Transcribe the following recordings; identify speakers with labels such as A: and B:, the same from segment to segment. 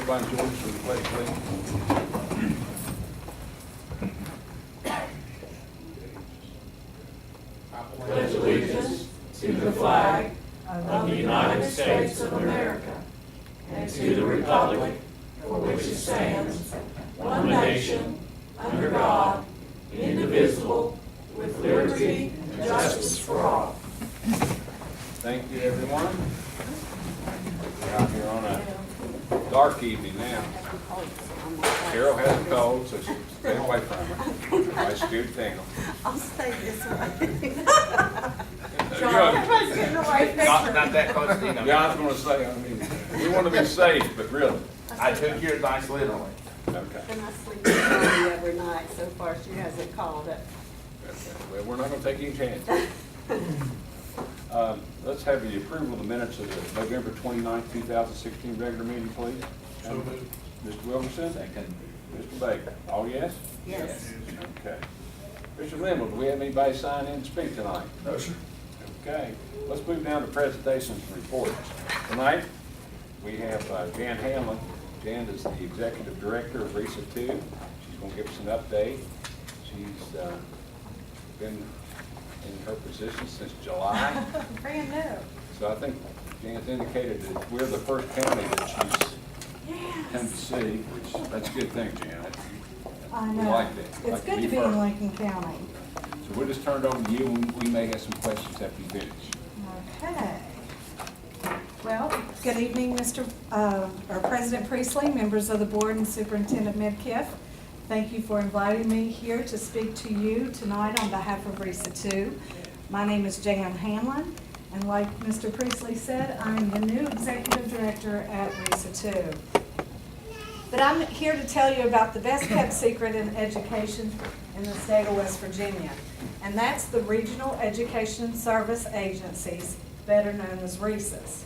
A: everybody join us for the pledge, please.
B: Pledge allegiance to the flag of the United States of America and to the republic for which it stands, one nation, under God, indivisible, with liberty and justice for all.
A: Thank you, everyone. We're out here on a dark evening now. Carol has a cold, so stay away from her. I scoot down.
C: I'll stay this way.
A: Everybody's
C: getting away.
D: Not that close to you.
A: Yeah, I was gonna say, I mean, we want to be safe, but really.
D: I took your advice literally.
A: Okay.
C: And I sleep with Mommy every night. So far, she hasn't called it.
A: Well, we're not gonna take any chances. Let's have the approval of the minutes of the November 29th, 2016 regular meeting, please.
D: So moved.
A: Mr. Wilkerson?
D: Second.
A: Mr. Baker? All yes?
C: Yes.
A: Okay. Mr. Linville, do we have anybody sign in to speak tonight?
D: No, sir.
A: Okay, let's move down to presentations and reports. Tonight, we have Jan Hamlin. Jan is the Executive Director of RESA 2. She's going to give us an update. She's been in her position since July.
C: Brand new.
A: So I think Jan's indicated that we're the first county that she's come to see, which, that's a good thing, Jan.
E: I
A: We
E: know.
A: like that. We
E: It's
A: like
E: good to be
A: first.
E: in Lincoln County.
A: So we'll just turn it over to you, and we may have some questions after you finish.
E: Okay. Well, good evening, or President Priestley, members of the board, and Superintendent Midkiff. Thank you for inviting me here to speak to you tonight on behalf of RESA 2. My name is Jan Hamlin, and like Mr. Priestley said, I'm the new Executive Director at RESA 2. But I'm here to tell you about the best kept secret in education in the state of West Virginia, and that's the Regional Education Service Agencies, better known as RESAs.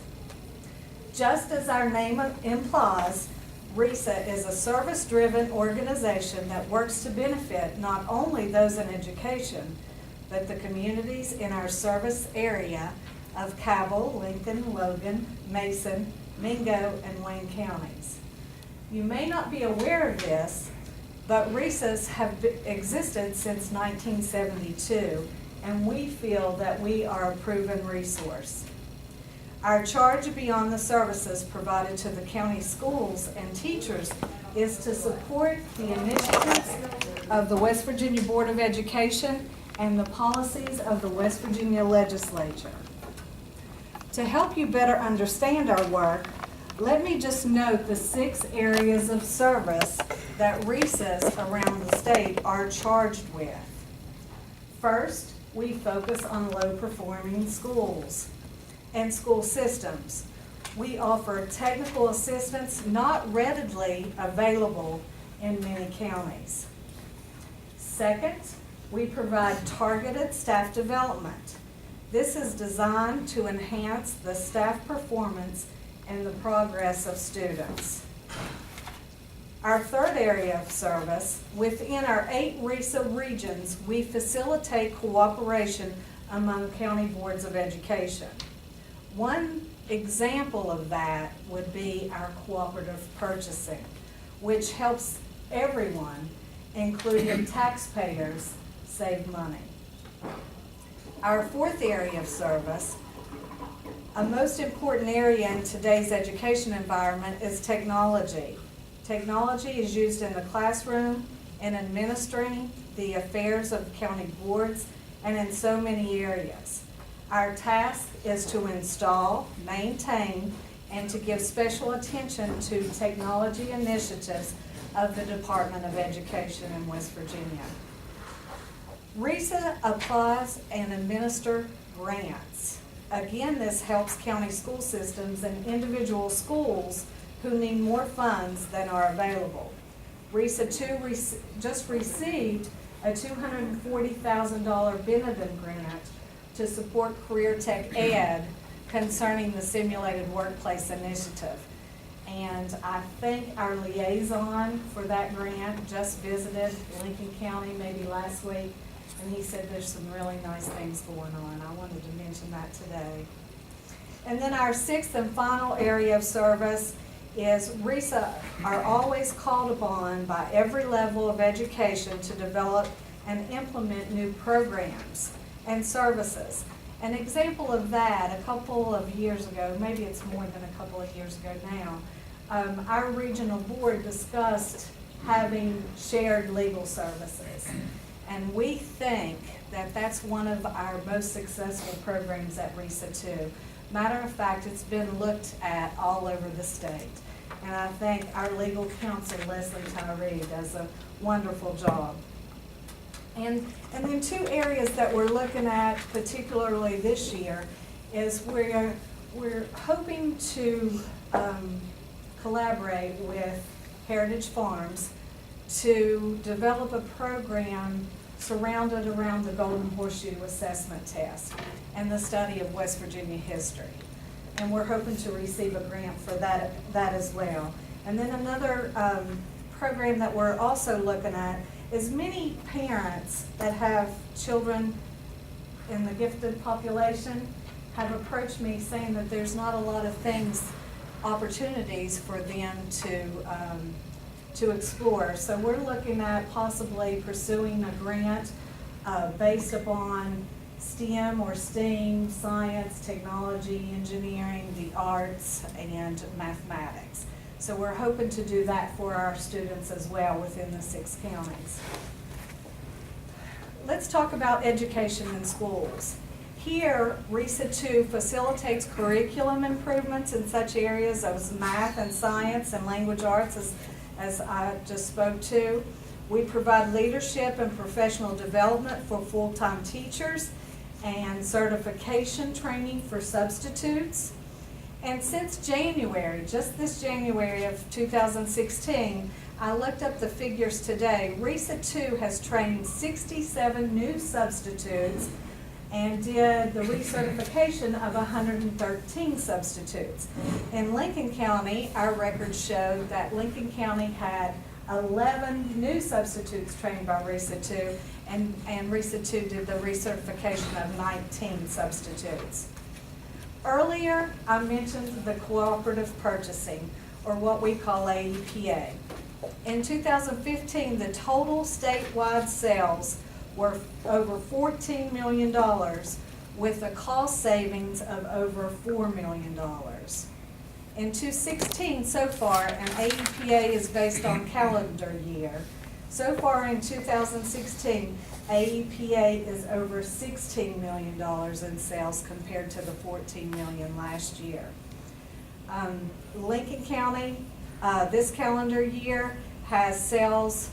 E: Just as our name implies, RESA is a service-driven organization that works to benefit not only those in education, but the communities in our service area of Cabell, Lincoln, Logan, Mason, Mingo, and Wayne counties. You may not be aware of this, but RESAs have existed since 1972, and we feel that we are a proven resource. Our charge beyond the services provided to the county schools and teachers is to support the initiatives of the West Virginia Board of Education and the policies of the West Virginia Legislature. To help you better understand our work, let me just note the 6 areas of service that RESAs around the state are charged with. First, we focus on low-performing schools and school systems. We offer technical assistance not readily available in many counties. Second, we provide targeted staff development. This is designed to enhance the staff performance and the progress of students. Our third area of service, within our 8 RESA regions, we facilitate cooperation among county boards of education. One example of that would be our cooperative purchasing, which helps everyone, including taxpayers, save money. Our fourth area of service, a most important area in today's education environment, is technology. Technology is used in the classroom, in administering the affairs of county boards, and in so many areas. Our task is to install, maintain, and to give special attention to technology initiatives of the Department of Education in West Virginia. RESA applies and administers grants. Again, this helps county school systems and individual schools who need more funds than are available. RESA 2 just received a $240,000 Benevin grant to support Career Tech Ed concerning the Simulated Workplace Initiative. And I think our liaison for that grant just visited Lincoln County maybe last week, and he said there's some really nice things going on. I wanted to mention that today. And then our 6th and final area of service is RESA are always called upon by every level of education to develop and implement new programs and services. An example of that, a couple of years ago, maybe it's more than a couple of years ago now, our regional board discussed having shared legal services. And we think that that's one of our most successful programs at RESA too. Matter of fact, it's been looked at all over the state. And I think our legal counsel, Leslie Tyree, does a wonderful job. And then two areas that we're looking at particularly this year is we're hoping to collaborate with Heritage Farms to develop a program surrounded around the Golden Horseshoe Assessment Test and the study of West Virginia history. And we're hoping to receive a grant for that as well. And then another program that we're also looking at is many parents that have children in the gifted population have approached me saying that there's not a lot of opportunities for them to explore. So we're looking at possibly pursuing a grant based upon STEM or STEAM, science, technology, engineering, the arts, and mathematics. So we're hoping to do that for our students as well within the 6 counties. Let's talk about education in schools. Here, RESA 2 facilitates curriculum improvements in such areas as math and science and language arts, as I just spoke to. We provide leadership and professional development for full-time teachers and certification training for substitutes. And since January, just this January of 2016, I looked up the figures today. RESA 2 has trained 67 new substitutes and did the recertification of 113 substitutes. In Lincoln County, our records showed that Lincoln County had 11 new substitutes trained by RESA 2, and RESA 2 did the recertification of 19 substitutes. Earlier, I mentioned the cooperative purchasing, or what we call AEPA. In 2015, the total statewide sales were over $14 million with a cost savings of over $4 million. In 2016, so far, and AEPA is based on calendar year, so far in 2016, AEPA is over $16 million in sales compared to the $14 million last year. Lincoln County, this calendar year, has sales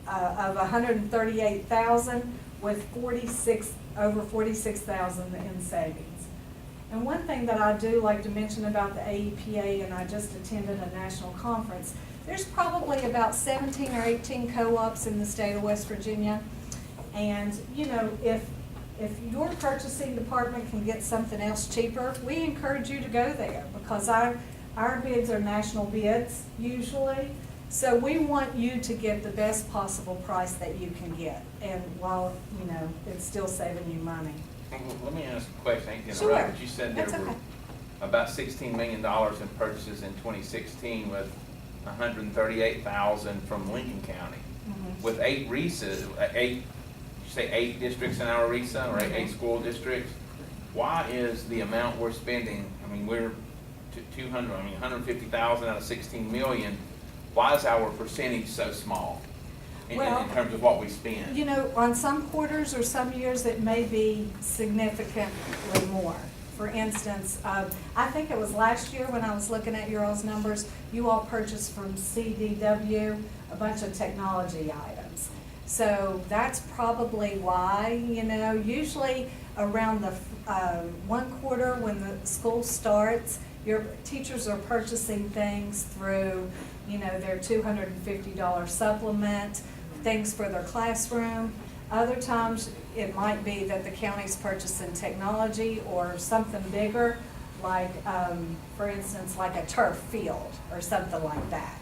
E: of $138,000 with over $46,000 in savings. And one thing that I do like to mention about the AEPA, and I just attended a national conference, there's probably about 17 or 18 co-ops in the state of West Virginia. And, you know, if your purchasing department can get something else cheaper, we encourage you to go there because our bids are national bids usually. So we want you to get the best possible price that you can get, and while, you know, it's still saving you money.
D: Let me ask a question, I hate to
E: Sure.
D: interrupt, but you said there
E: That's
D: were
E: okay.
D: about $16 million in purchases in 2016 with $138,000 from Lincoln County.
E: Mhm.
D: With 8 RESA, you say 8 districts in our RESA, or 8 school districts, why is the amount we're spending, I mean, we're $150,000 out of 16 million, why is our percentage so small in terms of what we spend?
E: You know, on some quarters or some years, it may be significantly more. For instance, I think it was last year when I was looking at your all's numbers, you all purchased from CDW a bunch of technology items. So that's probably why, you know, usually around the one quarter when the school starts, your teachers are purchasing things through, you know, their $250 supplement, things for their classroom. Other times, it might be that the county's purchasing technology or something bigger, like, for instance, like a turf field or something like that.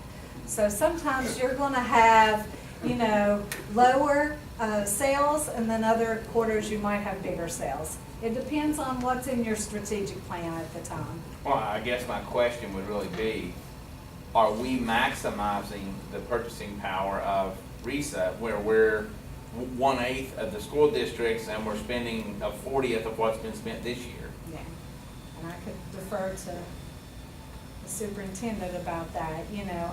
E: So sometimes you're gonna have, you know, lower sales, and then other quarters you might have bigger sales. It depends on what's in your strategic plan at the time.
D: Well, I guess my question would really be, are we maximizing the purchasing power of RISA, where we're 1/8 of the school districts and we're spending a 40th of what's been spent this year?
E: Yeah, and I could defer to the superintendent about that. You know,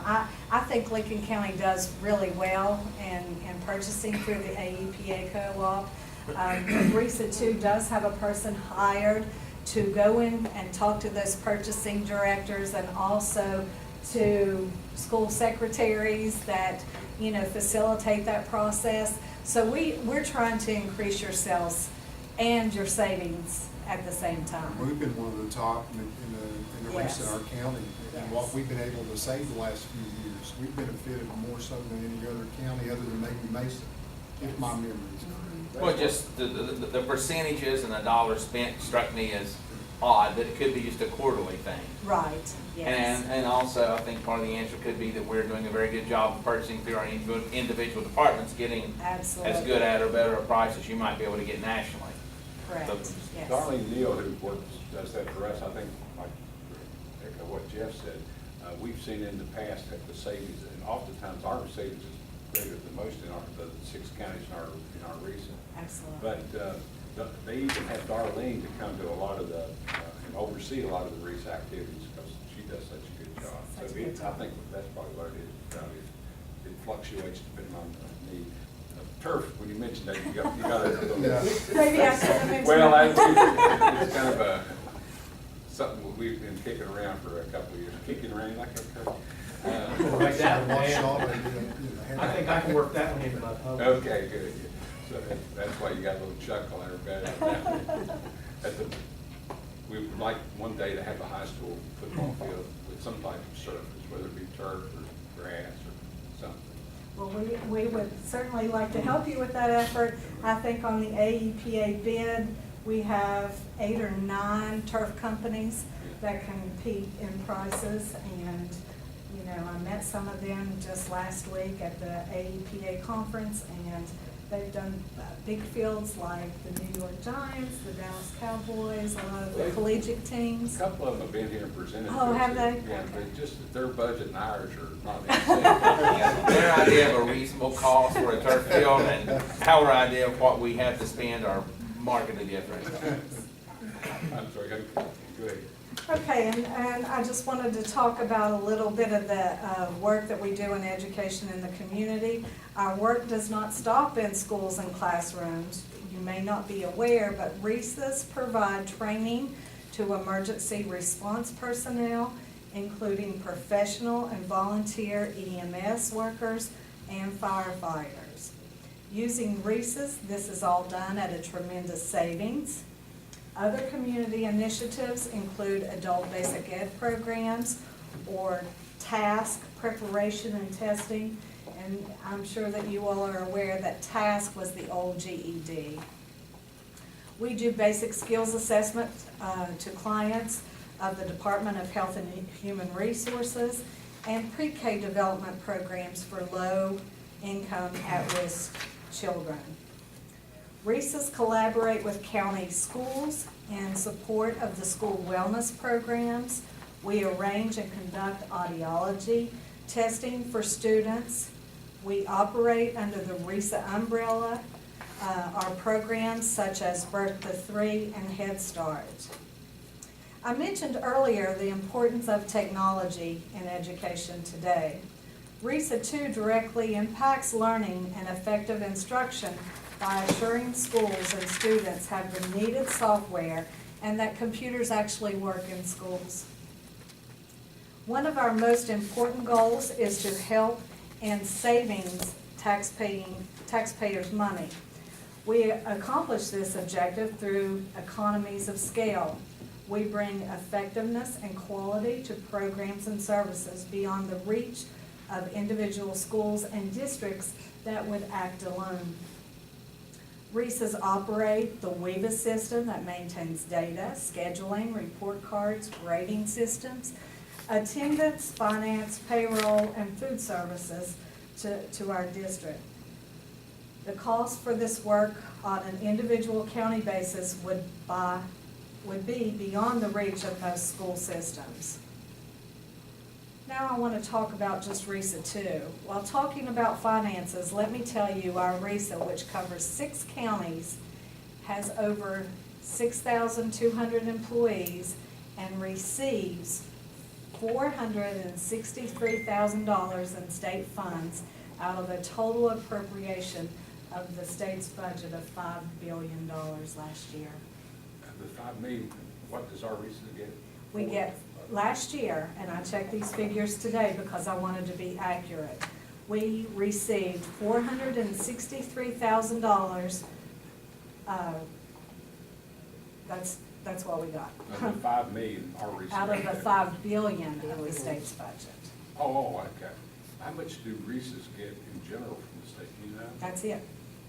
E: I think Lincoln County does really well in purchasing through the AEPA co-op. RISA too does have a person hired to go in and talk to those purchasing directors and also to school secretaries that, you know, facilitate that process. So we're trying to increase your sales and your savings at the same time.
F: We've been one of the top in the
E: Yes.
F: race in our county, and what
E: Yes.
F: we've been able to save the last few years, we've benefited more so than any other county other than maybe Mason, if my memory is correct.
D: Well, just the percentages and the dollars spent struck me as odd, that it could be just a quarterly thing.
E: Right, yes.
D: And also, I think part of the answer could be that we're doing a very good job of purchasing through our individual departments, getting
E: Absolutely.
D: as good at or better a price as you might be able to get nationally.
E: Correct,
D: So-
E: yes.
A: Darlene Neal, who does that for us, I think, like, echo what Jeff said, we've seen in the past that the savings, and oftentimes our savings is greater than most in the 6 counties in our region.
E: Absolutely.
A: But they even have Darlene to come to a lot of the, and oversee a lot of the REIS activities, because she does such a good job.
E: Such a
A: So
E: good
A: I
E: job.
A: think that's probably what it is, probably, it fluctuates depending on the need. Turf, when you mentioned that, you got
F: Yeah.
E: Maybe I should have mentioned
A: Well,
E: that.
A: it's kind of a, something that we've been kicking around for a couple of years, kicking around like a coach.
B: Like that,
F: Wash
B: man.
F: all of it, you know,
B: I think I can work that one into my public.
A: Okay, good. So that's why you got a little chuckle there, but we would like one day to have a high school football field with some type of surface, whether it be turf or grass or something.
E: Well, we would certainly like to help you with that effort. I think on the AEPA bid, we have 8 or 9 turf companies that compete in prices. And, you know, I met some of them just last week at the AEPA conference, and they've done big fields like the New York Giants, the Dallas Cowboys, a lot of the collegiate
A: A
E: teams.
A: couple of them have been here and presented.
E: Oh,
A: to us.
E: have they?
A: Yeah,
E: Okay.
A: but just that their budget and ours are not in sync.
D: Yeah, their idea of a reasonable cost for a turf field and our idea of what we have to spend are markedly different.
A: I'm sorry, go ahead.
E: Okay, and I just wanted to talk about a little bit of the work that we do in education in the community. Our work does not stop in schools and classrooms. You may not be aware, but RESAs provide training to emergency response personnel, including professional and volunteer EMS workers and firefighters. Using RESAs, this is all done at a tremendous savings. Other community initiatives include adult basic ed programs or task preparation and testing. And I'm sure that you all are aware that task was the old GED. We do basic skills assessment to clients of the Department of Health and Human Resources and pre-K development programs for low-income at-risk children. RESAs collaborate with county schools in support of the school wellness programs. We arrange and conduct audiology testing for students. We operate under the RESA umbrella. Our programs such as Birth to 3 and Head Start. I mentioned earlier the importance of technology in education today. RESA too directly impacts learning and effective instruction by assuring schools and students have the needed software and that computers actually work in schools. One of our most important goals is to help in savings taxpayers' money. We accomplish this objective through economies of scale. We bring effectiveness and quality to programs and services beyond the reach of individual schools and districts that would act alone. RESAs operate the WEVA system that maintains data, scheduling, report cards, grading systems, attendance, finance, payroll, and food services to our district. The cost for this work on an individual county basis would be beyond the reach of most school systems. Now I want to talk about just RESA 2. While talking about finances, let me tell you, our RESA, which covers 6 counties, has over 6,200 employees and receives $463,000 in state funds out of a total appropriation of the state's budget of $5 billion last year.
A: The 5 million, what does our reason get?
E: We get, last year, and I checked these figures today because I wanted to be accurate, we received $463,000. That's what we got.
A: Of the 5 million, our reason.
E: Out of the $5 billion daily state's budget.
A: Oh, okay. How much do Reese's get in general from the state, do you know?
E: That's it.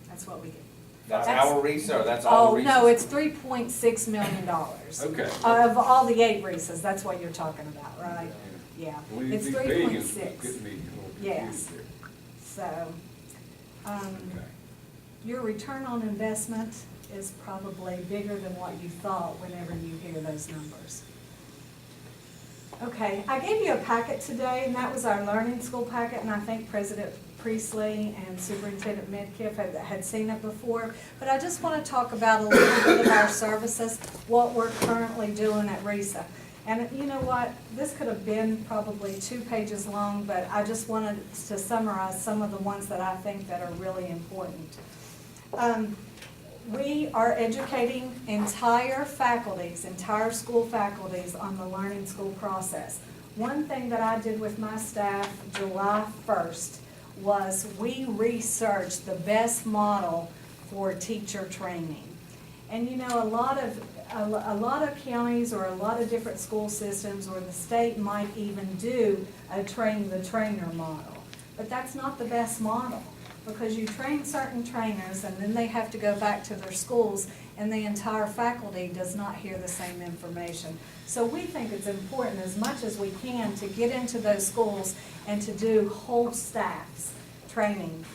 E: That's what we get.
D: That's
E: That's-
D: our RESA, or that's all
E: Oh,
D: RESA?
E: no, it's $3.6 million.
A: Okay.
E: Of all the 8 RESAs, that's what you're talking about, right? Yeah,
A: Well,
E: it's
A: these billions
E: 3.6.
A: Getting me a little
E: Yes.
A: confused here.
E: So,
A: Okay.
E: your return on investment is probably bigger than what you thought whenever you hear those numbers. Okay, I gave you a packet today, and that was our learning school packet, and I think President Priestley and Superintendent Midkiff had seen it before. But I just want to talk about a little bit of our services, what we're currently doing at RESA. And you know what, this could have been probably 2 pages long, but I just wanted to summarize some of the ones that I think that are really important. We are educating entire school faculties on the learning school process. One thing that I did with my staff July 1st was we researched the best model for teacher training. And you know, a lot of counties or a lot of different school systems or the state might even do a train the trainer model. But that's not the best model, because you train certain trainers and then they have to go back to their schools and the entire faculty does not hear the same information. So we think it's important as much as we can to get into those schools and to do whole staffs training.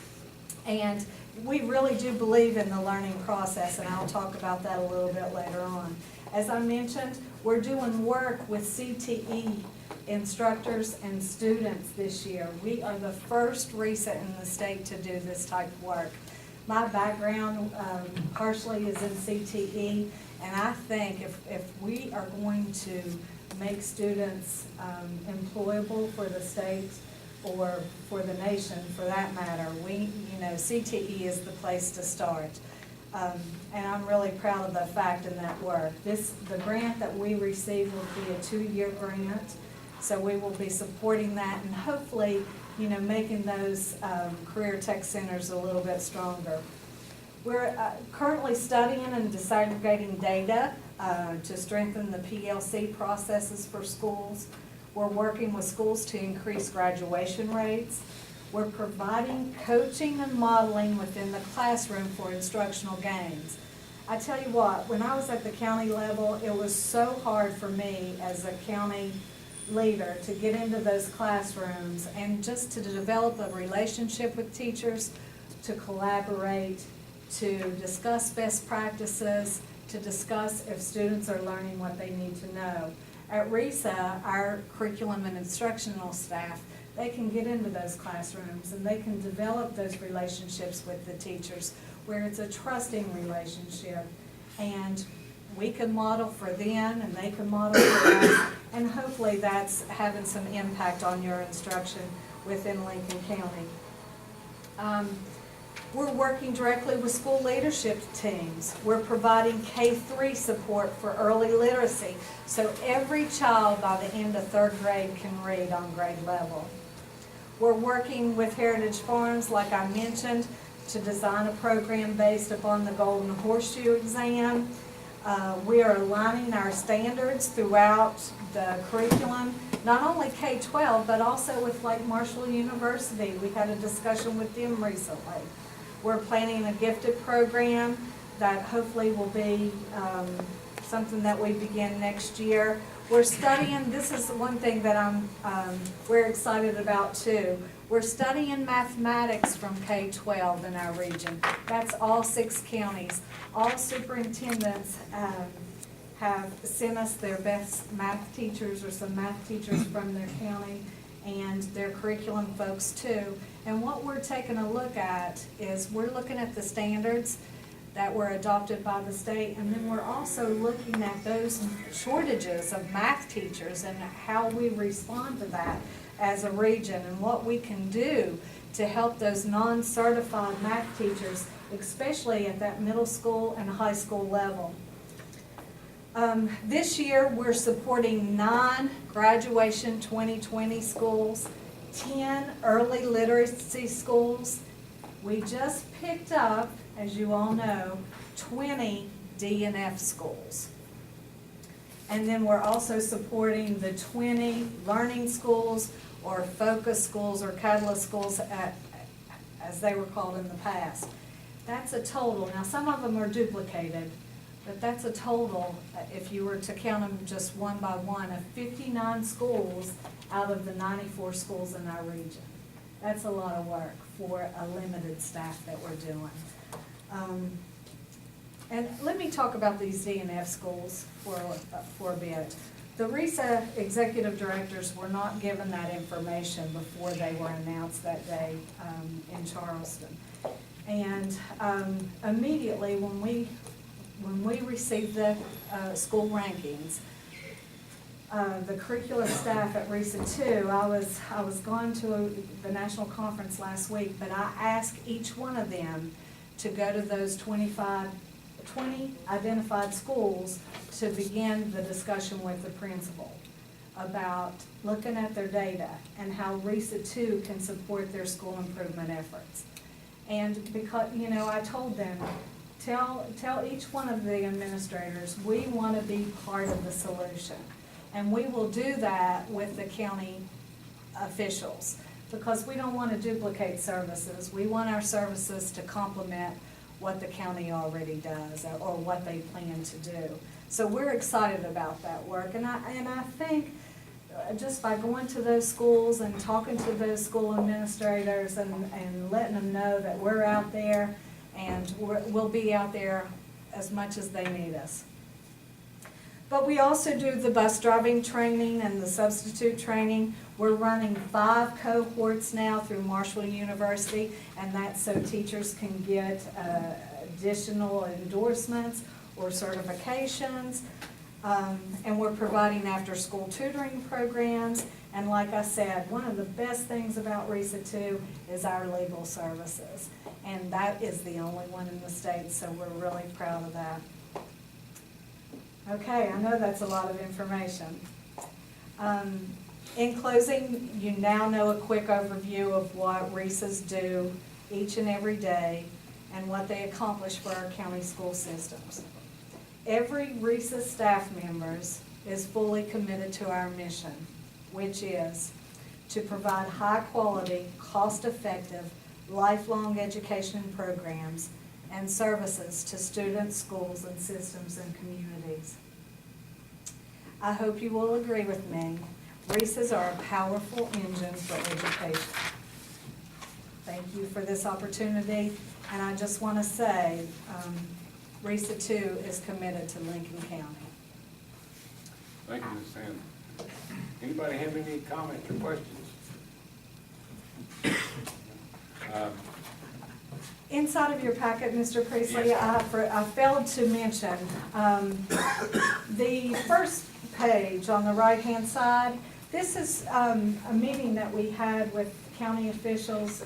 E: And we really do believe in the learning process, and I'll talk about that a little bit later on. As I mentioned, we're doing work with CTE instructors and students this year. We are the first RESA in the state to do this type of work. My background partially is in CTE, and I think if we are going to make students employable for the state or for the nation for that matter, CTE is the place to start. And I'm really proud of the fact in that work. The grant that we receive will be a 2-year grant. So we will be supporting that and hopefully, making those career tech centers a little bit stronger. We're currently studying and disaggregating data to strengthen the PLC processes for schools. We're working with schools to increase graduation rates. We're providing coaching and modeling within the classroom for instructional gains. I tell you what, when I was at the county level, it was so hard for me as a county leader to get into those classrooms and just to develop a relationship with teachers, to collaborate, to discuss best practices, to discuss if students are learning what they need to know. At RESA, our curriculum and instructional staff, they can get into those classrooms and they can develop those relationships with the teachers where it's a trusting relationship, and we can model for them and they can model for us, and hopefully that's having some impact on your instruction within Lincoln County. We're working directly with school leadership teams. We're providing K-3 support for early literacy, so every child by the end of 3rd grade can read on grade level. We're working with Heritage Farms, like I mentioned, to design a program based upon the Golden Horseshoe exam. We are aligning our standards throughout the curriculum, not only K-12, but also with Lake Marshall University. We had a discussion with them recently. We're planning a gifted program that hopefully will be something that we begin next year. We're studying, this is one thing that we're excited about too. We're studying mathematics from K-12 in our region. That's all 6 counties. All superintendents have sent us their best math teachers or some math teachers from their county, and their curriculum folks too. And what we're taking a look at is we're looking at the standards that were adopted by the state, and then we're also looking at those shortages of math teachers and how we respond to that as a region and what we can do to help those non-certified math teachers, especially at that middle school and high school level. This year, we're supporting 9 graduation 2020 schools, 10 early literacy schools. We just picked up, as you all know, 20 D&F schools. And then we're also supporting the 20 learning schools or focus schools or catalyst schools as they were called in the past. That's a total. Now, some of them are duplicated, but that's a total, if you were to count them just one by one, of 59 schools out of the 94 schools in our region. That's a lot of work for a limited staff that we're doing. And let me talk about these D&F schools for a bit. The RESA executive directors were not given that information before they were announced that day in Charleston. And immediately when we received the school rankings, the curricular staff at RESA 2, I was gone to the national conference last week, but I asked each one of them to go to those 20 identified schools to begin the discussion with the principal about looking at their data and how RESA 2 can support their school improvement efforts. And because, you know, I told them, tell each one of the administrators, we want to be part of the solution. And we will do that with the county officials because we don't want to duplicate services. We want our services to complement what the county already does or what they plan to do. So we're excited about that work. And I think just by going to those schools and talking to those school administrators and letting them know that we're out there and we'll be out there as much as they need us. But we also do the bus driving training and the substitute training. We're running 5 cohorts now through Marshall University, and that's so teachers can get additional endorsements or certifications. And we're providing after-school tutoring programs. And like I said, one of the best things about RESA 2 is our legal services. And that is the only one in the state, so we're really proud of that. Okay, I know that's a lot of information. In closing, you now know a quick overview of what RESAs do each and every day and what they accomplish for our county school systems. Every RESA staff member is fully committed to our mission, which is to provide high-quality, cost-effective, lifelong education programs and services to students, schools, and systems and communities. I hope you will agree with me. RESAs are a powerful engine for education. Thank you for this opportunity, and I just want to say RESA 2 is committed to Lincoln County.
A: Thank you, Ms. Sanders. Anybody have any comments or questions?
E: Inside of your packet, Mr. Priestley, I failed to mention the first page on the right-hand side. This is a meeting that we had with county officials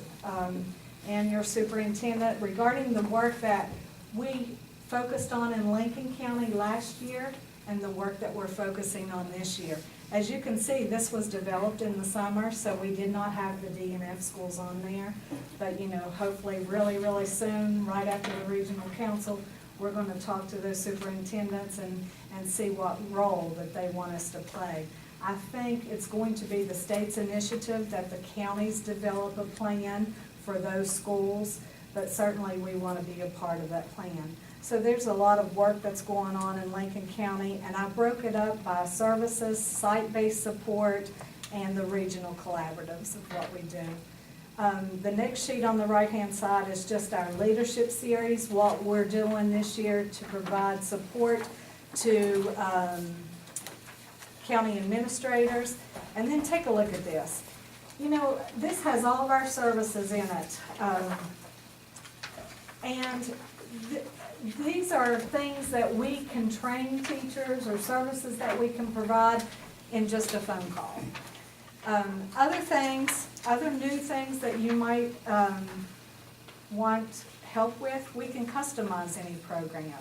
E: and your superintendent regarding the work that we focused on in Lincoln County last year and the work that we're focusing on this year. As you can see, this was developed in the summer, so we did not have the D&F schools on there. But, you know, hopefully really, really soon, right after the regional council, we're going to talk to those superintendents and see what role that they want us to play. I think it's going to be the state's initiative that the counties develop a plan for those schools, but certainly we want to be a part of that plan. So there's a lot of work that's going on in Lincoln County, and I broke it up by services, site-based support, and the regional collaboratives of what we do. The next sheet on the right-hand side is just our leadership series, what we're doing this year to provide support to county administrators. And then take a look at this. You know, this has all of our services in it. And these are things that we can train teachers or services that we can provide in just a phone call. Other things, other new things that you might want help with, we can customize any program.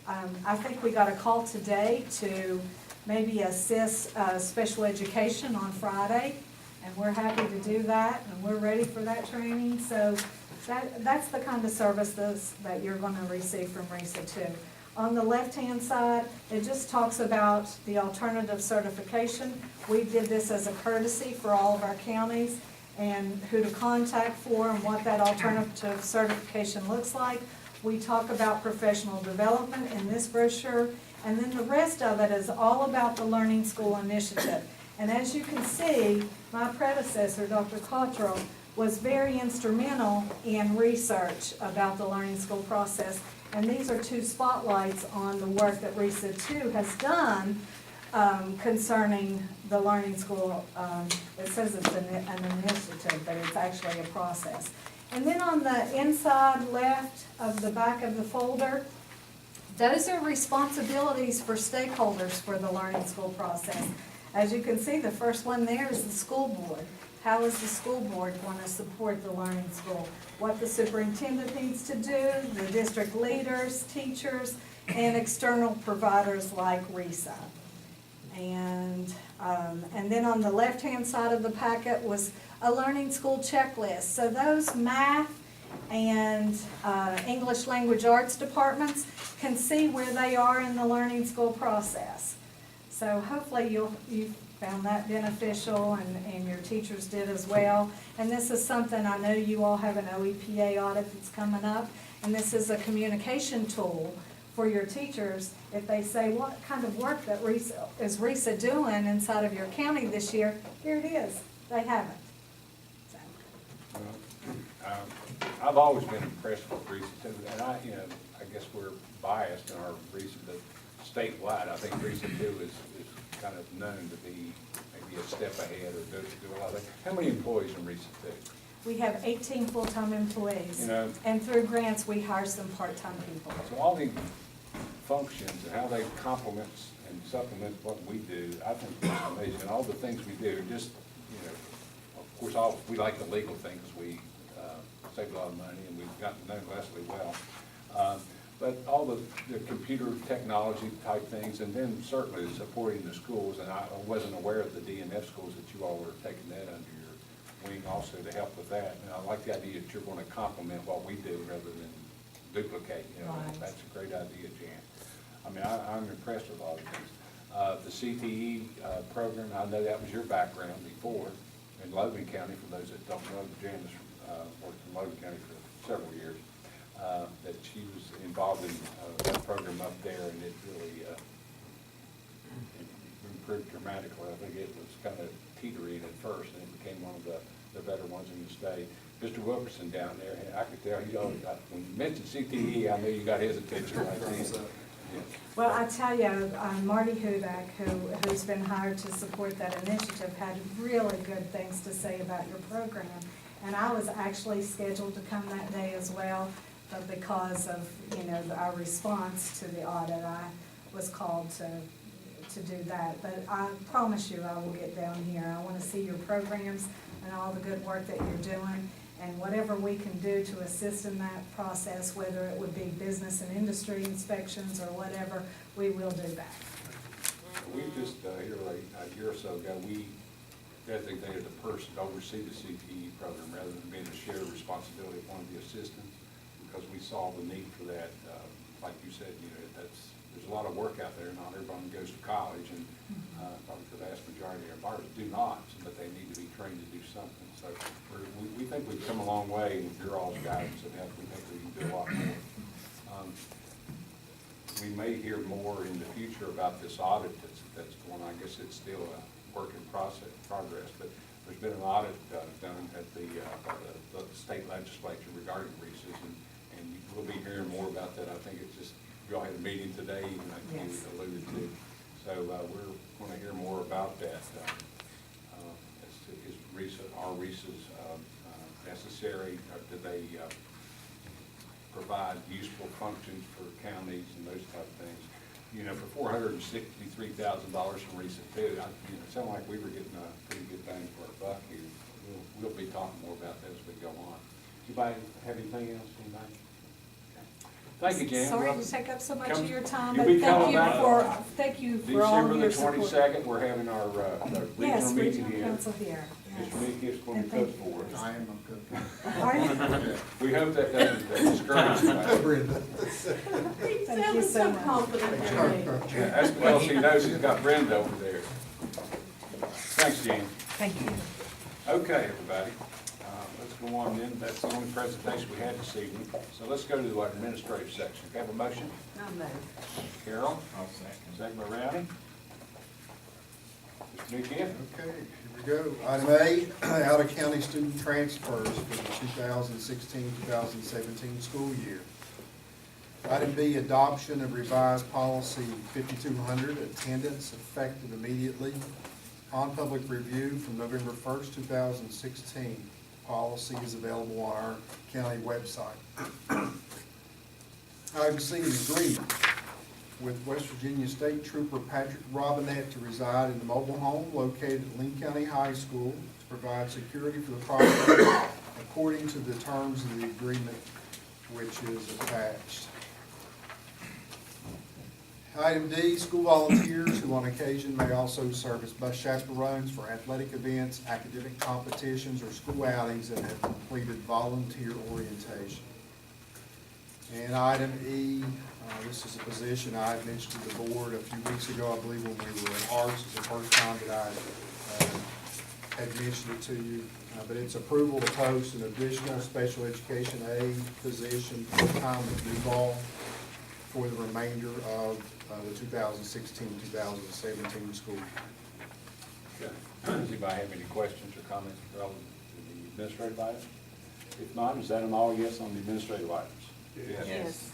E: I think we got a call today to maybe assist special education on Friday, and we're happy to do that, and we're ready for that training. So that's the kind of services that you're going to receive from RESA 2. On the left-hand side, it just talks about the alternative certification. We did this as a courtesy for all of our counties, and who to contact for and what that alternative certification looks like. We talk about professional development in this brochure, and then the rest of it is all about the Learning School Initiative. And as you can see, my predecessor, Dr. Cottrell, was very instrumental in research about the Learning School process. And these are two spotlights on the work that RESA 2 has done concerning the Learning School. It says it's an initiative, but it's actually a process. And then on the inside left of the back of the folder, those are responsibilities for stakeholders for the Learning School process. As you can see, the first one there is the school board. How is the school board going to support the Learning School? What the superintendent needs to do, the district leaders, teachers, and external providers like RESA. And then on the left-hand side of the packet was a Learning School checklist. So those math and English Language Arts departments can see where they are in the Learning School process. So hopefully you found that beneficial, and your teachers did as well. And this is something, I know you all have an OEPA audit that's coming up, and this is a communication tool for your teachers. If they say, what kind of work that is RESA doing inside of your county this year, here it is. They haven't. So.
A: Well, I've always been impressed with RESA too, and I guess we're biased in our RESA, but statewide, I think RESA 2 is kind of known to be maybe a step ahead or do a lot of things. How many employees in RESA 2?
E: We have 18 full-time employees.
A: You know,
E: and through grants, we hire some part-time people.
A: So all these functions and how they complement and supplement what we do, I think it's amazing. All the things we do, just, of course, we like the legal thing because we save a lot of money, and we've gotten to know Leslie well. But all the computer technology type things, and then certainly supporting the schools, and I wasn't aware of the DNF schools that you all were taking that under your wing also to help with that. And I like the idea that you're going to complement what we do rather than duplicate.
E: Right.
A: That's a great idea, Jan. I mean, I'm impressed with all the things. The CTE program, I know that was your background before in Logan County. For those that don't know, Jan has worked in Logan County for several years. That she was involved in that program up there, and it really improved dramatically. I think it was kind of teetering at first, and it became one of the better ones in the state. Mr. Wilkerson down there, I could tell, when you mentioned CTE, I knew you got his attention right then. Yeah.
E: Well, I tell you, Marty Hudak, who's been hired to support that initiative, had really good things to say about your program. And I was actually scheduled to come that day as well, but because of, our response to the audit, I was called to do that. But I promise you, I will get down here. I want to see your programs and all the good work that you're doing, and whatever we can do to assist in that process, whether it would be business and industry inspections or whatever, we will do that.
A: We just, here like a year or so ago, we designated a person to oversee the CTE program rather than being a shared responsibility of one of the assistants, because we saw the need for that. Like you said, there's a lot of work out there. Not everyone goes to college, and probably the vast majority of ours do not, but they need to be trained to do something. So we think we've come a long way with your all's guidance, and we think we can do a lot more. We may hear more in the future about this audit that's going on. I guess it's still a work in progress, but there's been an audit done at the state legislature regarding RESAs, and we'll be hearing more about that. I think it's just, you all had a meeting today, like you alluded to. So we're going to hear more about that as are RESA's necessary? Do they provide useful functions for counties and those type of things? You know, for $463,000 from RESA too, it sounded like we were getting a pretty good bang for our buck here. We'll be talking more about that as we go on. Anybody have anything else? Anybody? Thank you, Jan.
E: Sorry to take up so much
A: Come-
E: of your time,
A: you'll
E: but
A: be coming back
E: thank you for all
A: December
E: your
A: the
E: support.
A: 22nd, we're having our
E: Yes,
A: regional meeting
E: regional
A: here.
E: council here.
A: Mr. Meekiff's going
E: And
A: to
E: thank
A: cook
E: you.
A: for us.
F: I am a cook.
E: Are you?
A: We hope that doesn't discourage anybody.
F: Brenda.
E: Thank you so much.
C: confident in me.
A: Yeah, that's because he knows he's got Brenda over there. Thanks, Jan.
E: Thank you.
A: Okay, everybody, let's go on then. That's the only presentation we had this evening. So let's go to the administrative section. Have a motion?
C: No move.
A: Carol,
D: I'll second.
A: second by Rowdy. Mr. Meekiff?
F: Okay, here we go. Item A, out-of-county student transfers for the 2016-2017 school year. Item B, adoption of revised policy 5200, attendance effective immediately. On public review from November 1st, 2016. Policy is available on our county website. Item C, an agreement with West Virginia State Trooper Patrick Robinette to reside in the mobile home located at Lee County High School to provide security for the property according to the terms of the agreement which is attached. Item D, school volunteers who on occasion may also serve as bus chaperones for athletic events, academic competitions, or school outings that have completed volunteer orientation. And item E, this is a position I had mentioned to the board a few weeks ago, I believe when we were in Arts, it's the first time that I had mentioned it to you. But it's approval to post an additional special education aide position full-time with Newball for the remainder of the 2016-2017 school year.
A: Okay. Does anybody have any questions or comments relative to the administrative items? If not, is that an all yes on the administrative items?
C: Yes.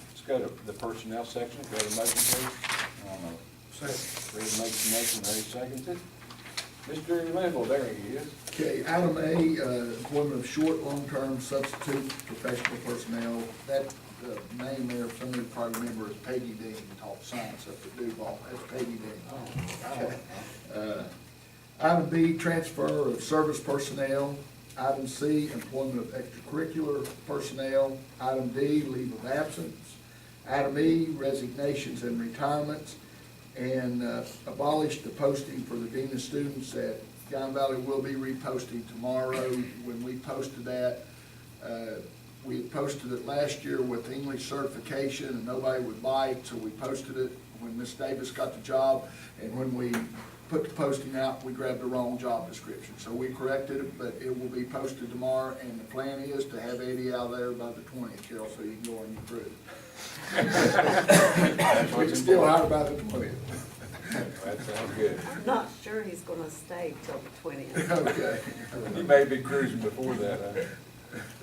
A: Let's go to the personnel section. Go to motion, please. Red makes the motion, Ray seconds it. Mr. Linville, there he is.
G: Okay, item A, employment of short, long-term substitute professional personnel. That name there, some of you probably remember, is Peggy Dean, taught science up at Duval. That's Peggy Dean. Okay. Item B, transfer of service personnel. Item C, employment of extracurricular personnel. Item D, leave of absence. Item E, resignations and retirements. And abolish the posting for the Dean of Students at Guyan Valley will be reposting tomorrow. When we posted that, we had posted it last year with English certification and nobody would bite, so we posted it when Miss Davis got the job. And when we put the posting out, we grabbed the wrong job description. So we corrected it, but it will be posted tomorrow. And the plan is to have Eddie out there by the 20th, Carol, so you can go on your cruise. We can still hire by the 20th.
A: That sounds good.
C: I'm not sure he's gonna stay till the 20th.
G: Okay.
A: You may be cruising before that,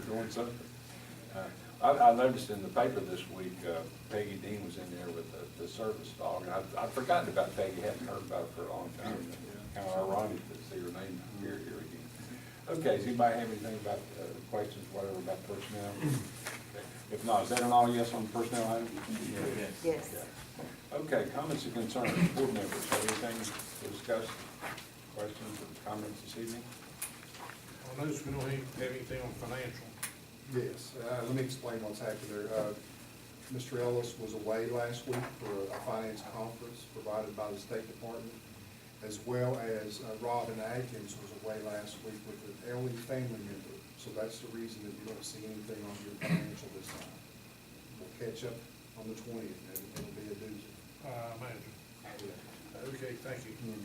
A: doing something. I noticed in the paper this week, Peggy Dean was in there with the service dog, and I'd forgotten about Peggy, hadn't heard about her for a long time. Kind of ironic to see her name appear here again. Okay, does anybody have anything about questions, whatever, about personnel? Okay. If not, is that an all yes on the personnel item?
C: Yes.
A: Okay, comments and concerns, board members, have anything to discuss, questions or comments this evening?
H: I notice we don't have anything on financial.
F: Yes, let me explain what's happened there. Mr. Ellis was away last week for a finance conference provided by the State Department, as well as Robin Atkins was away last week with an elderly family member. So that's the reason that you don't see anything on your financial this time. We'll catch up on the 20th, and it'll be a doozy.
H: Manager. Okay, thank you.
A: Well,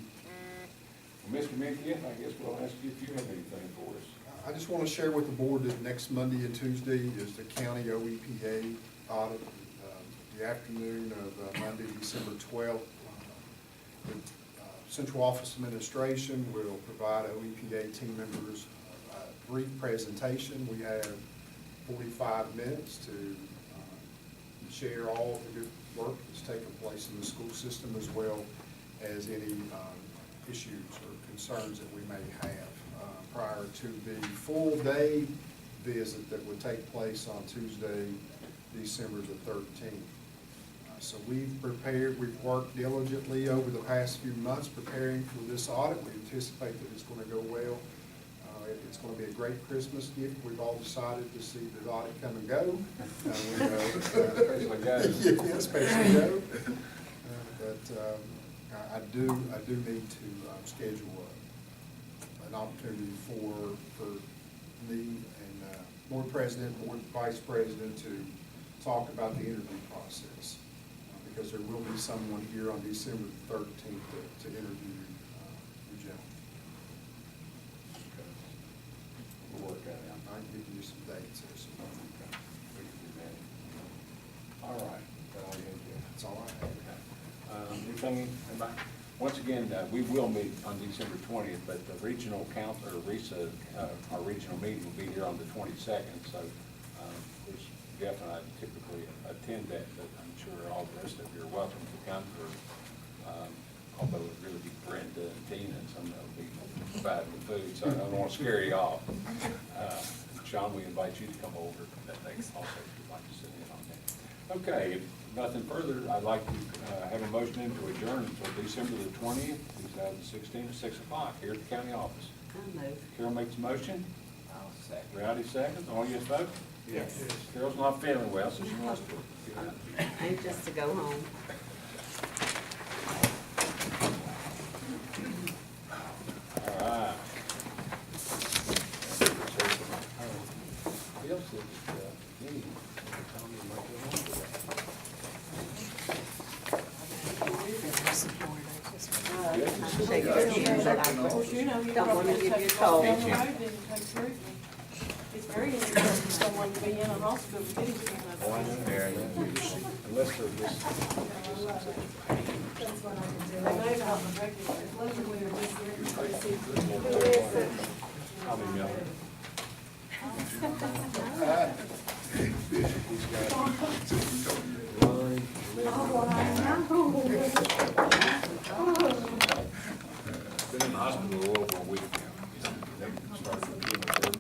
A: Mr. Mickey, I guess we'll ask you if you have anything for us.
F: I just want to share with the board that next Monday and Tuesday is the county OEPA audit. The afternoon of Monday, December 12th. The Central Office Administration will provide OEPA team members a brief presentation. We have 45 minutes to share all of the good work that's taken place in the school system, as well as any issues or concerns that we may have. prior to the full day visit that would take place on Tuesday, December the 13th. So we've prepared, we've worked diligently over the past few months preparing for this audit. We anticipate that it's going to go well. It's going to be a great Christmas gift. We've all decided to see the audit come and go.
A: Especially go.
F: Yeah, especially go. But I do need to schedule an opportunity for me and board president, board vice president to talk about the interview process. Because there will be someone here on December the 13th to interview the gentleman.
A: We'll work that out.
F: I can give you some dates or something.
A: We can do that. All right. That's all you had to do.
F: That's all I have.
A: Anything, anybody? Once again, we will meet on December 20th, but the regional council, or RISA, our regional meeting will be here on the 22nd. So, of course, Jeff and I typically attend that, but I'm sure all the rest of you are welcome to come for, although it would really be Brenda and Tina and some of them will be providing the food, so I don't want to scare you off. Sean, we invite you to come over that day also if you'd like to sit in on that. Okay, if nothing further, I'd like to have a motion in to adjourn until December the 20th, 2016 at 6 o'clock here at the county office.
C: I move.
A: Carol makes a motion,
D: I'll second.
A: Rowdy seconds, all yes vote?
C: Yes.
A: Carol's not feeling well, so she wants to get out.
C: Anxious to go home.
A: All right. Bill said that, he told me to make it home today.
C: I'm shaking your hand, but I
B: Of course, you know, you
C: don't want to
B: probably
C: give you
B: take
C: cold.
B: off down the road, then you take treatment. It's very interesting for someone to be in a hospital getting treatment.
A: Unless they're just.
B: They may have a regular.
A: I'll be yelling. He's got line, liver,